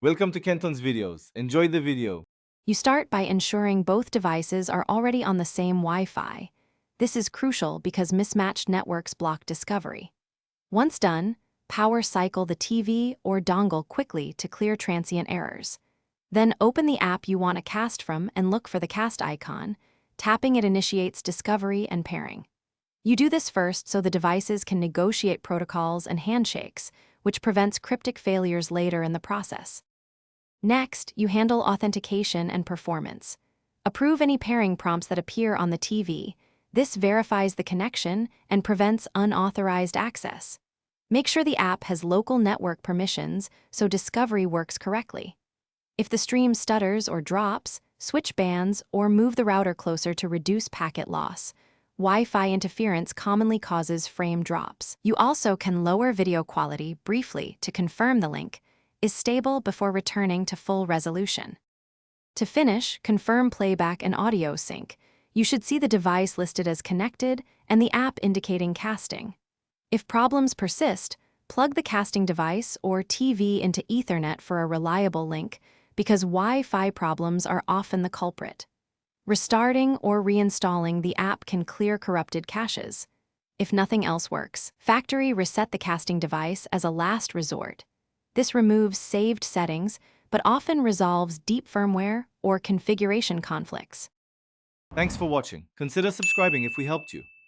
Welcome to Kenton's videos. Enjoy the video. You start by ensuring both devices are already on the same Wi-Fi. This is crucial because mismatched networks block discovery. Once done, power cycle the TV or dongle quickly to clear transient errors. Then open the app you want to cast from and look for the cast icon. Tapping it initiates discovery and pairing. You do this first so the devices can negotiate protocols and handshakes, which prevents cryptic failures later in the process. Next, you handle authentication and performance. Approve any pairing prompts that appear on the TV. This verifies the connection and prevents unauthorized access. Make sure the app has local network permissions so discovery works correctly. If the stream stutters or drops, switch bands or move the router closer to reduce packet loss. Wi-Fi interference commonly causes frame drops. You also can lower video quality briefly to confirm the link is stable before returning to full resolution. To finish, confirm playback and audio sync. You should see the device listed as connected and the app indicating casting. If problems persist, plug the casting device or TV into Ethernet for a reliable link because Wi-Fi problems are often the culprit. Restarting or reinstalling the app can clear corrupted caches. If nothing else works, factory reset the casting device as a last resort. This removes saved settings, but often resolves deep firmware or configuration conflicts. Thanks for watching. Consider subscribing if we helped you.